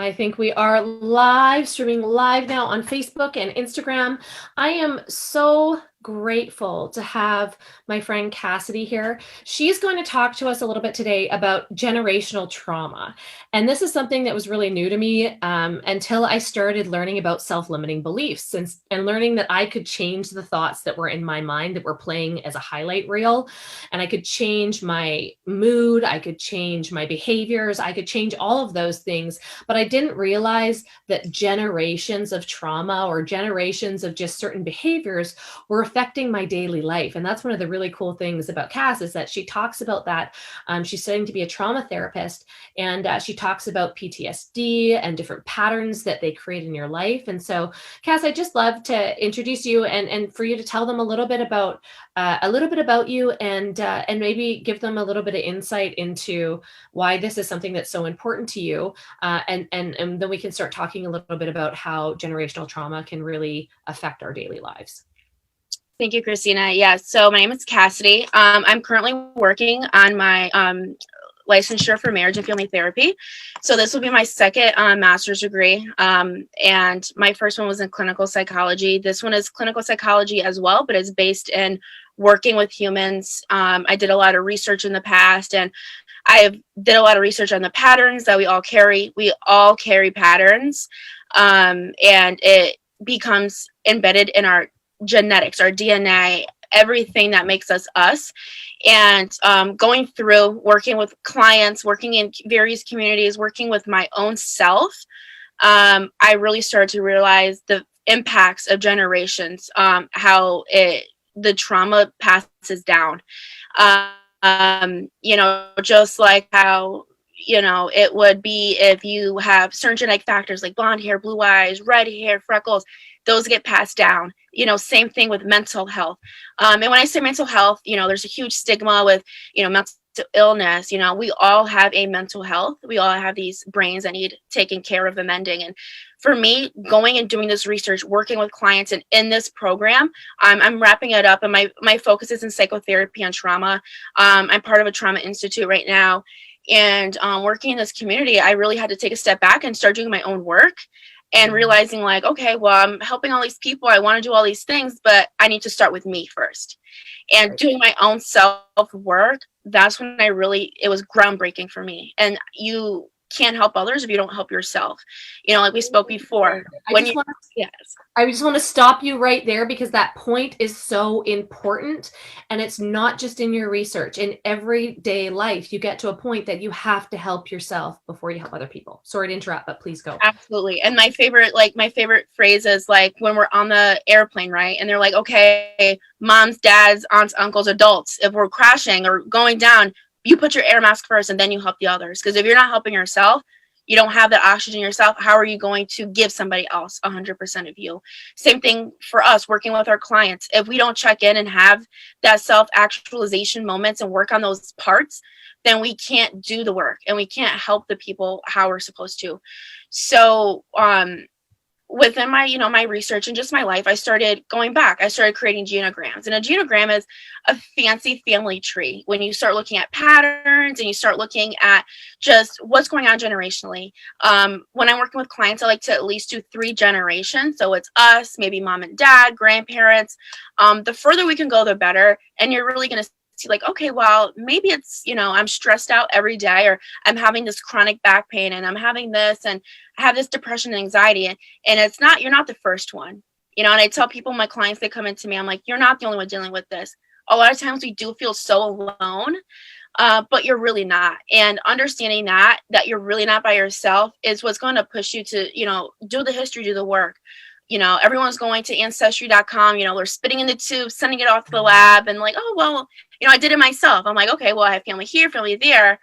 I think we are live, streaming live now on Facebook and Instagram. I am so grateful to have my friend Cassidy here. She's going to talk to us a little bit today about generational trauma. And this is something that was really new to me until I started learning about self-limiting beliefs and learning that I could change the thoughts that were in my mind that were playing as a highlight reel. And I could change my mood, I could change my behaviors, I could change all of those things. But I didn't realize that generations of trauma or generations of just certain behaviors were affecting my daily life. And that's one of the really cool things about Cass is that she talks about that. She's studying to be a trauma therapist, and she talks about PTSD and different patterns that they create in your life. And so, Cass, I'd just love to introduce you and for you to tell them a little bit about you and maybe give them a little bit of insight into why this is something that's so important to you. And then we can start talking a little bit about how generational trauma can really affect our daily lives. Thank you, Christina. Yeah, so my name is Cassidy. I'm currently working on my licensure for marriage and family therapy. So this will be my second master's degree. And my first one was in clinical psychology. This one is clinical psychology as well, but it's based in working with humans. I did a lot of research in the past, and I did a lot of research on the patterns that we all carry. We all carry patterns, and it becomes embedded in our genetics, our DNA, everything that makes us us. And going through working with clients, working in various communities, working with my own self, I really started to realize the impacts of generations, how the trauma passes down. Just like how it would be if you have certain genetic factors like blonde hair, blue eyes, red hair, freckles, those get passed down. Same thing with mental health. And when I say mental health, there's a huge stigma with, mental illness. We all have a mental health. We all have these brains that need taken care of, amending. And for me, going and doing this research, working with clients and in this program, I'm wrapping it up. And my focus is in psychotherapy and trauma. I'm part of a trauma institute right now. And working in this community, I really had to take a step back and start doing my own work and realizing like, okay, well, I'm helping all these people. I want to do all these things, but I need to start with me first. And doing my own self work, that's when it was groundbreaking for me. And you can't help others if you don't help yourself. Like we spoke before. I just want to stop you right there because that point is so important. And it's not just in your research. In everyday life, you get to a point that you have to help yourself before you help other people. Sorry to interrupt, but please go. Absolutely. And my favorite phrase is like when we're on the airplane, right? And they're like, okay, moms, dads, aunts, uncles, adults, if we're crashing or going down, you put your air mask first and then you help the others. Because if you're not helping yourself, you don't have that oxygen yourself, how are you going to give somebody else 100% of you? Same thing for us working with our clients. If we don't check in and have that self-actualization moments and work on those parts, then we can't do the work and we can't help the people how we're supposed to. So within my research and just my life, I started going back. I started creating genograms. And a genogram is a fancy family tree. When you start looking at patterns and you start looking at just what's going on generationally. When I'm working with clients, I like to at least do 3 generations. So it's us, maybe mom and dad, grandparents. The further we can go, the better. And you're really going to see like, okay, well, maybe it's, I'm stressed out every day, or I'm having this chronic back pain and I'm having this and I have this depression and anxiety. And you're not the first one, and I tell people, my clients, they come into me, I'm like, you're not the only one dealing with this. A lot of times we do feel so alone, but you're really not. And understanding that you're really not by yourself is what's going to push you to, do the history, do the work. Everyone's going to ancestry.com, they're spitting in the tube, sending it off to the lab and like, oh, well, I did it myself. I'm like, okay, well, I have family here, family there.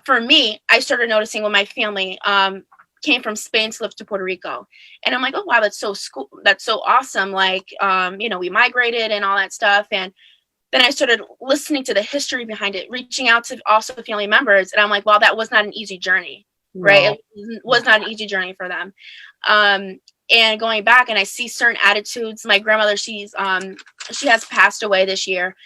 For me, I started noticing when my family came from Spain to live to Puerto Rico. And I'm like, oh, wow, that's so awesome. Like, we migrated and all that stuff. And then I started listening to the history behind it, reaching out to also family members. And I'm like, well, that was not an easy journey, right? It was not an easy journey for them. And going back, and I see certain attitudes. My grandmother, she has passed away this year,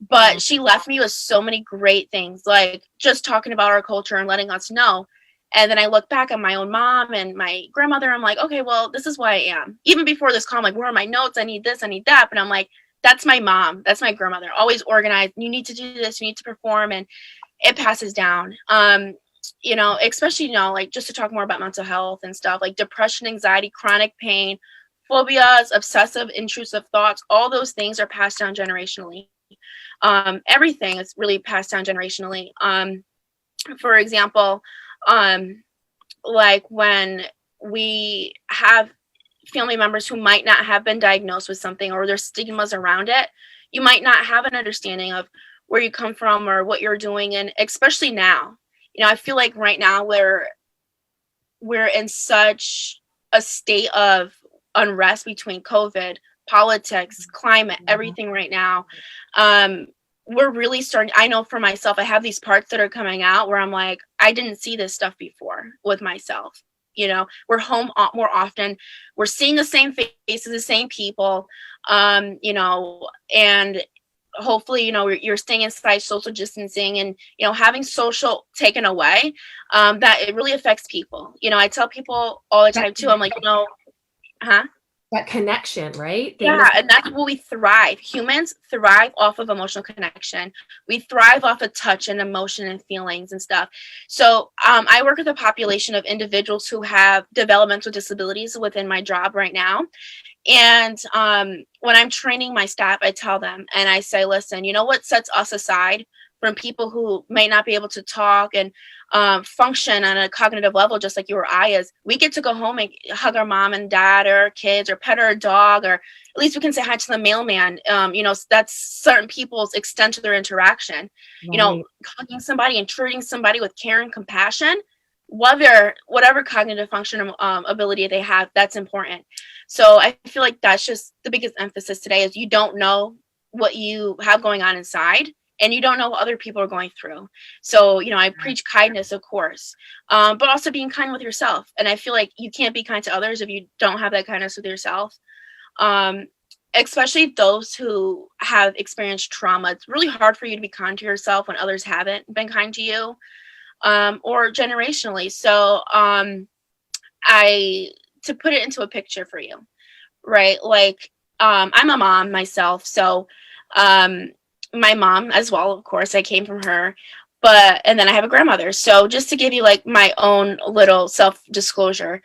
but she left me with so many great things, like just talking about our culture and letting us know And then I look back at my own mom and my grandmother. I'm like, okay, well, this is who I am. Even before this call, I'm like, where are my notes? I need this, I need that. But I'm like, that's my mom. That's my grandmother. Always organized. You need to do this. You need to perform. And it passes down. You know, especially, you know, like just to talk more about mental health and stuff, like depression, anxiety, chronic pain, phobias, obsessive, intrusive thoughts, all those things are passed down generationally. Everything is really passed down generationally. For example, like when we have family members who might not have been diagnosed with something, or there's stigmas around it, you might not have an understanding of where you come from or what you're doing. And especially now, you know, I feel like right now we're in such a state of unrest between COVID, politics, climate, everything right now. We're really starting, I know for myself, I have these parts that are coming out where I'm like, I didn't see this stuff before with myself. You know, we're home more often. We're seeing the same faces, the same people, you know, and hopefully, you know, you're staying inside, social distancing, and, you know, having social taken away, that it really affects people. You know, I tell people all the time too, I'm like, you know, huh? That connection, right? Yeah, and that's where we thrive. Humans thrive off of emotional connection. We thrive off of touch and emotion and feelings and stuff. So I work with a population of individuals who have developmental disabilities within my job right now. And when I'm training my staff, I tell them and I say, listen, you know what sets us aside from people who may not be able to talk and function on a cognitive level, just like you or I is, we get to go home and hug our mom and dad or our kids or pet our dog, or at least we can say hi to the mailman. You know, that's certain people's extent to their interaction. Right. You know, hugging somebody and treating somebody with care and compassion, whatever cognitive function ability they have, that's important. So I feel like that's just the biggest emphasis today is you don't know what you have going on inside, and you don't know what other people are going through. So, you know, I preach kindness, of course, but also being kind with yourself. And I feel like you can't be kind to others if you don't have that kindness with yourself. Especially those who have experienced trauma. It's really hard for you to be kind to yourself when others haven't been kind to you, or generationally. So to put it into a picture for you, right? Like, I'm a mom myself. So, my mom as well, of course, I came from her, and then I have a grandmother. So just to give you like my own little self-disclosure.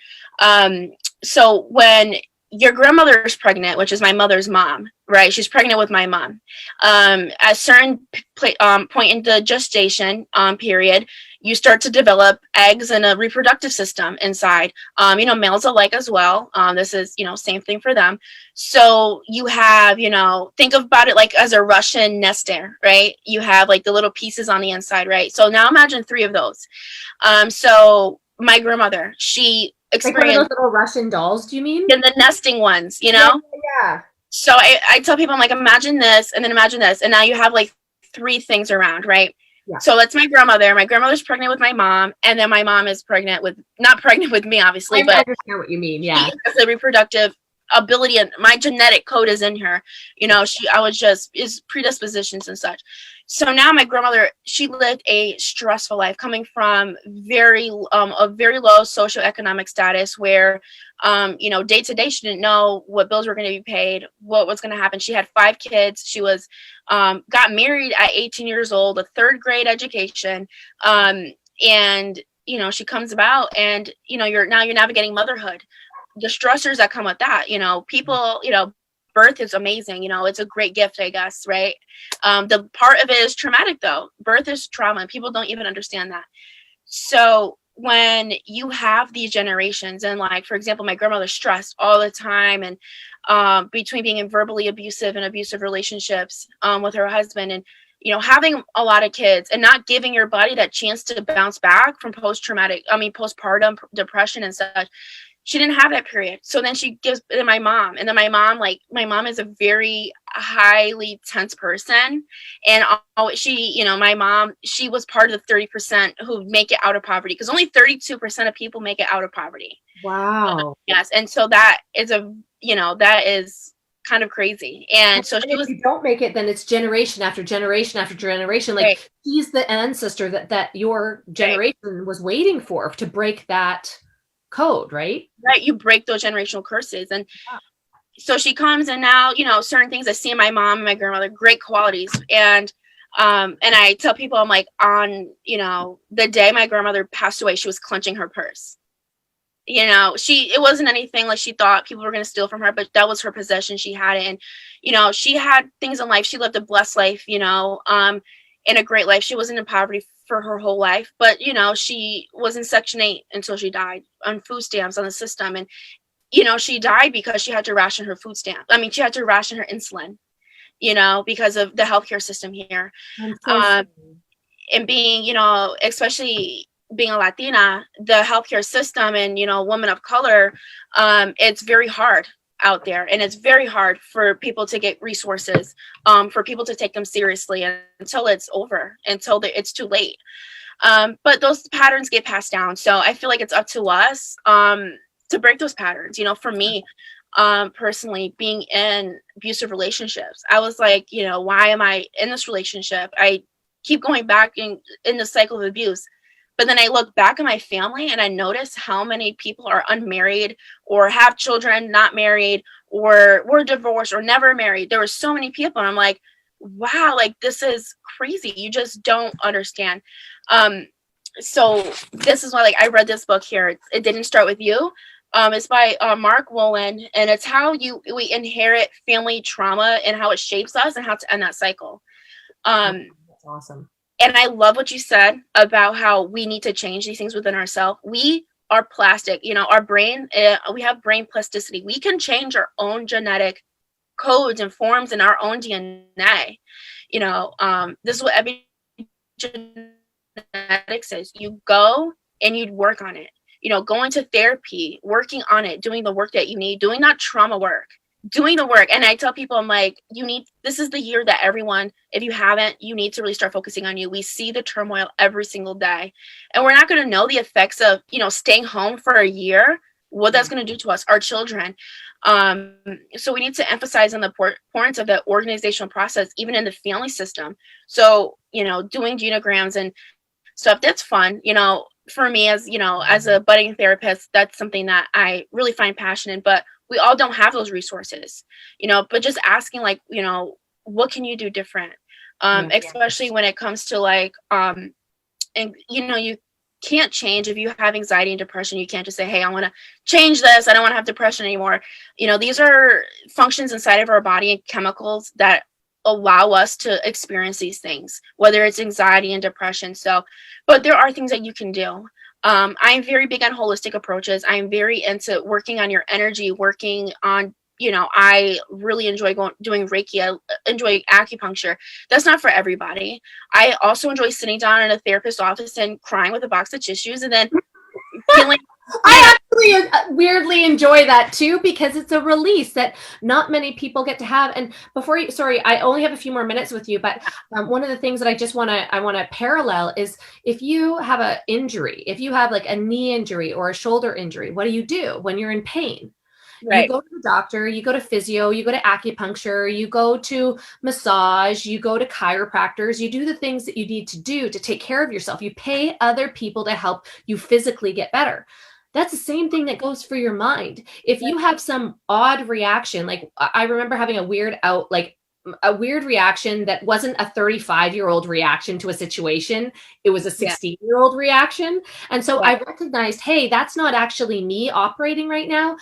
So when your grandmother is pregnant, which is my mother's mom, right? She's pregnant with my mom. At a certain point in the gestation period, you start to develop eggs and a reproductive system inside. You know, males alike as well. This is, you know, same thing for them. So you have, you know, think about it like as a Russian nest egg, right? You have like the little pieces on the inside, right? So now imagine 3 of those. So my grandmother, she experienced like one of those little Russian dolls, do you mean? In the nesting ones, you know? Yeah. So I tell people, I'm like, imagine this, and then imagine this. And now you have like 3 things around, right? Yeah. So that's my grandmother. My grandmother's pregnant with my mom, and then my mom is not pregnant with me, obviously, but I understand what you mean. Yeah. She has the reproductive ability, and my genetic code is in her. You know, is predispositions and such. So now my grandmother, she lived a stressful life coming from a very low socioeconomic status where, you know, day to day, she didn't know what bills were going to be paid, what was going to happen. She had 5 kids. She was, got married at 18 years old, a 3rd grade education. And, you know, she comes about and, you know, you're navigating motherhood, the stressors that come with that, you know, people, you know, birth is amazing. You know, it's a great gift, I guess. Right. The part of it is traumatic though. Birth is trauma and people don't even understand that. So when you have these generations and like, for example, my grandmother's stressed all the time and between being in verbally abusive and abusive relationships with her husband and, you know, having a lot of kids and not giving your body that chance to bounce back from postpartum depression and such. She didn't have that period. So then she gives it to my mom. And then my mom is a very highly tense person. And my mom, she was part of the 30% who make it out of poverty because only 32% of people make it out of poverty. Wow. Yes. And so that is kind of crazy. And so And she if was you don't make it, then it's generation after generation after generation. right, Like he's the ancestor that your right, generation was waiting for to break that code, right? right. You break those generational curses. And so she comes, and now, you know, certain things I see in my mom and my grandmother, great qualities. And I tell people, I'm like, on, you know, the day my grandmother passed away, she was clenching her purse. You know, it wasn't anything like she thought people were going to steal from her, but that was her possession. She had it. And, you know, she had things in life. She lived a blessed life, you know, in a great life. She wasn't in poverty for her whole life, but, you know, she was in Section 8 until she died, on food stamps, on the system. And, you know, she died because she had to ration her food stamp. I mean, she had to ration her insulin, you know, because of the healthcare system here. I'm so Um, sorry. and being, you know, especially being a Latina, the healthcare system and, you know, woman of color, it's very hard out there, and it's very hard for people to get resources, for people to take them seriously until it's over, until it's too late. But those patterns get passed down. So I feel like it's up to us, to break those patterns. You know, for me, personally, being in abusive relationships, I was like, you know, why am I in this relationship? I keep going back in the cycle of abuse. But then I look back at my family and I notice how many people are unmarried or have children not married or were divorced or never married. There were so many people. And I'm like, wow, like this is crazy. You just don't understand. Um, so this is why, like, I read this book here. It didn't start with you. It's by Mark Wolin, and it's how we inherit family trauma and how it shapes us and how to end that cycle. That's awesome. And I love what you said about how we need to change these things within ourselves. We are plastic, you know, our brain, we have brain plasticity. We can change our own genetic codes and forms in our own DNA. You know, this is what epigenetics is. You go and you'd work on it. You know, going to therapy, working on it, doing the work that you need, doing that trauma work, doing the work. And I tell people, I'm like, this is the year that everyone, if you haven't, you need to really start focusing on you. We see the turmoil every single day, and we're not going to know the effects of, you know, staying home for a year, what that's going to do to us, our children. So we need to emphasize on the importance of the organizational process, even in the family system. So, you know, doing genograms and stuff, that's fun. You know, for me, as, you know, as a budding therapist, that's something that I really find passionate, but we all don't have those resources, you know, but just asking, like, you know, what can you do different? Yeah. Especially when it comes to like, and, you know, you can't change if you have anxiety and depression. You can't just say, hey, I want to change this. I don't want to have depression anymore. You know, these are functions inside of our body and chemicals that allow us to experience these things, whether it's anxiety and depression. So, but there are things that you can do. I'm very big on holistic approaches. I'm very into working on your energy, working on, you know, I really enjoy doing Reiki. I enjoy acupuncture. That's not for everybody. I also enjoy sitting down in a therapist's office and crying with a box of tissues and then feeling, you know, I actually weirdly enjoy that too, because it's a release that not many people get to have. And before you, sorry, I only have a few more minutes with you, but one of the things that I want to parallel is if you have an injury, if you have like a knee injury or a shoulder injury, what do you do when you're in pain? You right, go to the doctor, you go to physio, you go to acupuncture, you go to massage, you go to chiropractors, you do the things that you need to do to take care of yourself. You pay other people to help you physically get better. That's the same thing that goes for your mind. If you have some odd reaction, like I remember having a weird reaction that wasn't a 35-year-old reaction to a situation, it was a yeah, 16-year-old reaction. And so yeah, I recognized, hey, that's not actually me operating right now.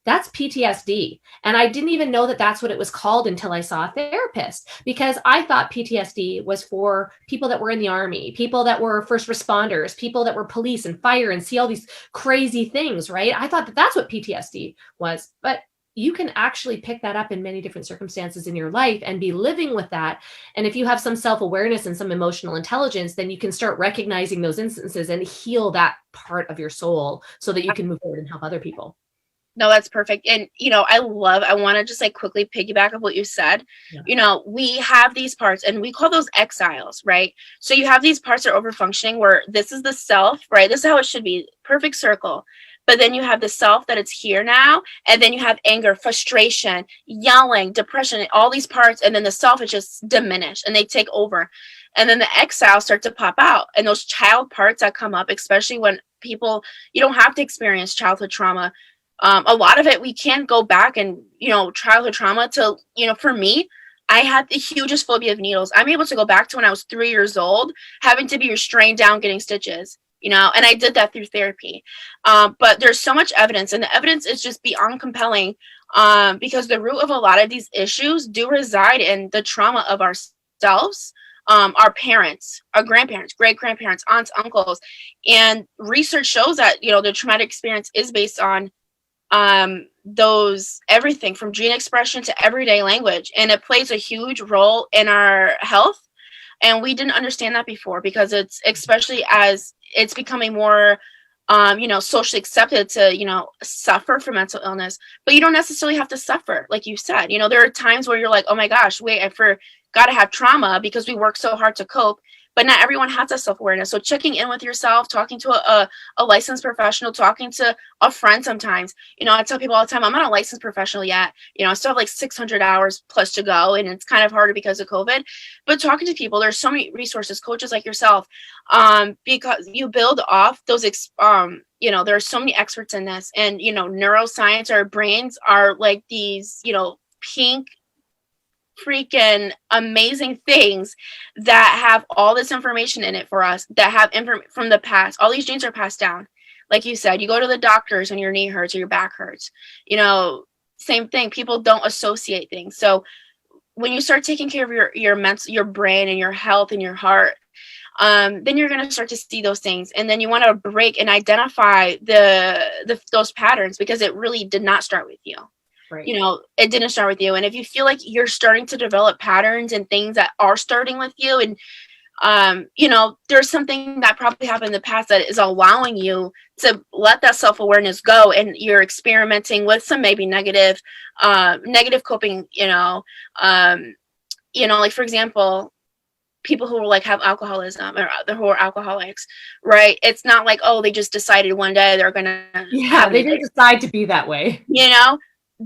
That's PTSD. And I didn't even know that that's what it was called until I saw a therapist, because I thought PTSD was for people that were in the army, people that were first responders, people that were police and fire and see all these crazy things, right? I thought that that's what PTSD was. But you can actually pick that up in many different circumstances in your life and be living with that. And if you have some self-awareness and some emotional intelligence, then you can start recognizing those instances and heal that part of your soul so that you can move forward and help other people. no, that's perfect. And, you know, I want to just like quickly piggyback of what you said. Yeah. You know, we have these parts and we call those exiles, right? So you have these parts that are over functioning where this is the self, right? This is how it should be. Perfect circle. but then you have the self that it's here now, and then you have anger, frustration, yelling, depression, all these parts, and then the self is just diminished and they take over. And then the exiles start to pop out, and those child parts that come up, especially when people, you don't have to experience childhood trauma. A lot of it we can go back and, childhood trauma to, for me, I had the hugest phobia of needles. I'm able to go back to when I was 3 years old, having to be restrained down, getting stitches, and I did that through therapy. But there's so much evidence, and the evidence is just beyond compelling, because the root of a lot of these issues do reside in the trauma of ourselves, our parents, our grandparents, great grandparents, aunts, uncles. And research shows that, the traumatic experience is based on those, everything from gene expression to everyday language, and it plays a huge role in our health. And we didn't understand that before, because it's, especially as it's becoming more socially accepted to suffer from mental illness. But you don't necessarily have to suffer, like you said. There are times where you're like, oh my gosh, wait, I forgot to have trauma, because we work so hard to cope. But not everyone has that self-awareness. So checking in with yourself, talking to a licensed professional, talking to a friend sometimes. I tell people all the time, I'm not a licensed professional yet. I still have like 600 hours plus to go, and it's kind of harder because of COVID. But talking to people, there's so many resources, coaches like yourself, because you build off those, there are so many experts in this. And, neuroscience, our brains are like these, pink freaking amazing things that have all this information in it for us, that have information from the past. All these genes are passed down. Like you said, you go to the doctors when your knee hurts or your back hurts, same thing. People don't associate things. So when you start taking care of your brain and your health and your heart, then you're going to start to see those things. And then you want to break and identify those patterns, because it really did not start with you. Right. It didn't start with you. And if you feel like you're starting to develop patterns and things that are starting with you, and there's something that probably happened in the past that is allowing you to let that self-awareness go, and you're experimenting with some maybe negative coping, like, for example, people who like have alcoholism, or who are alcoholics, right? It's not like, oh, they just decided one day they're gonna they didn't decide to be that way.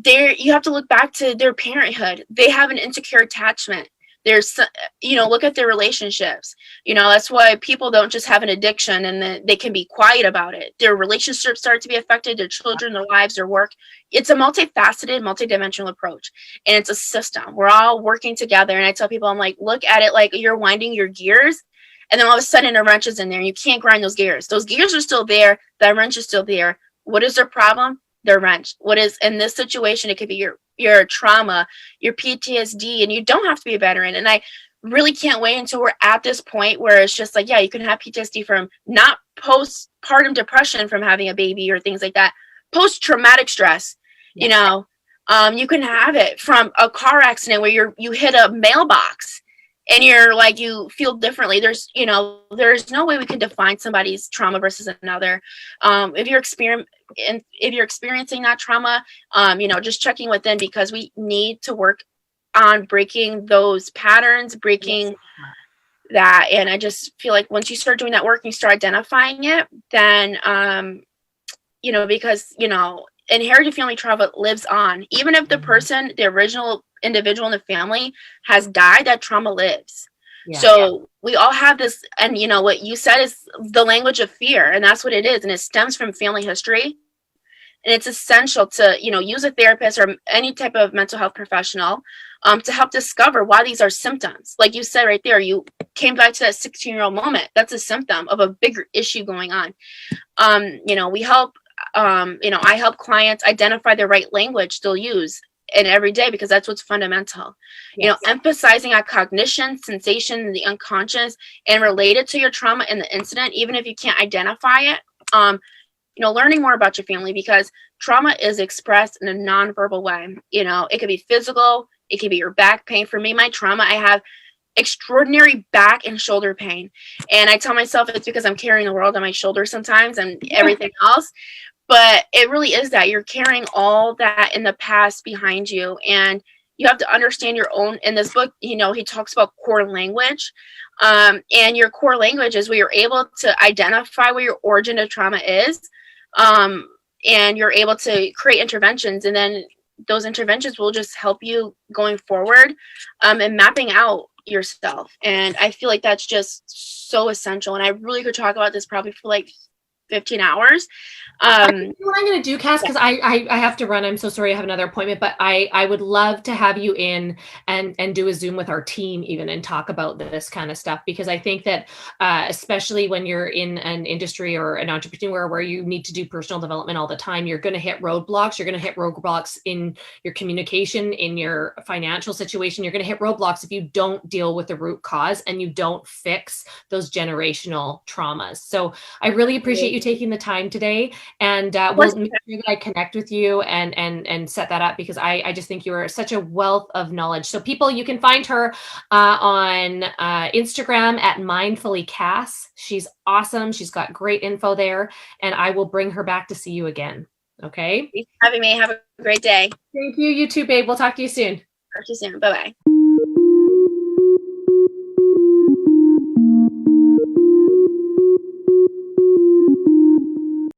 You have to look back to their parenthood. They have an insecure attachment. There's, look at their relationships. That's why people don't just have an addiction and they can be quiet about it. Their relationships start to be affected, their children, their lives, their work. It's a multifaceted, multidimensional approach, and it's a system. We're all working together. And I tell people, I'm like, look at it like you're winding your gears, and then all of a sudden a wrench is in there and you can't grind those gears. Those gears are still there. That wrench is still there. What is their problem? Their wrench. What is in this situation? It could be your trauma, your PTSD, and you don't have to be a veteran. And I really can't wait until we're at this point where it's just like, yeah, you can have PTSD from not postpartum depression from having a baby or things like that, post-traumatic stress. You can have it from a car accident where you hit a mailbox and you're like, you feel differently. There's no way we can define somebody's trauma versus another. If you're experiencing that trauma, just checking within, because we need to work on breaking those patterns, breaking that. And I just feel like once you start doing that work, you start identifying it, then, because, inherited family trauma lives on. Even if the person, the original individual in the family has died, that trauma lives. So we all have this, and what you said is the language of fear, and that's what it is. And it stems from family history. And it's essential to, use a therapist or any type of mental health professional to help discover why these are symptoms. Like you said right there, you came back to that 16-year-old moment. That's a symptom of a bigger issue going on. We help, I help clients identify the right language they'll use in every day, because that's what's fundamental. Emphasizing on cognition, sensation, the unconscious, and related to your trauma and the incident, even if you can't identify it. Learning more about your family, because trauma is expressed in a nonverbal way. It could be physical, it could be your back pain. For me, my trauma, I have extraordinary back and shoulder pain. And I tell myself it's because I'm carrying the world on my shoulders sometimes and everything else. But it really is that you're carrying all that in the past behind you. And you have to understand your own. In this book, he talks about core language. And your core language is where you're able to identify where your origin of trauma is. and you're able to create interventions, and then those interventions will just help you going forward, and mapping out yourself. And I feel like that's just so essential. And I really could talk about this probably for like 15 hours. I think what I'm going to do, Cass, because I have to run. I'm so sorry, I have another appointment, but I would love to have you in and do a Zoom with our team even and talk about this kind of stuff, because I think that especially when you're in an industry or an entrepreneur where you need to do personal development all the time, you're going to hit roadblocks. You're going to hit roadblocks in your communication, in your financial situation. You're going to hit roadblocks if you don't deal with the root cause and you don't fix those generational traumas. So I really appreciate you taking the time today. And we'll make sure that I connect with you and set that up, because I just think you are such a wealth of knowledge. So people, you can find her on Instagram at Mindfully Cass. She's awesome. She's got great info there, and I will bring her back to see you again. Okay. Thanks for having me. Have a great day. Thank you. You too, babe. We'll talk to you soon. Talk to you soon. Bye-bye.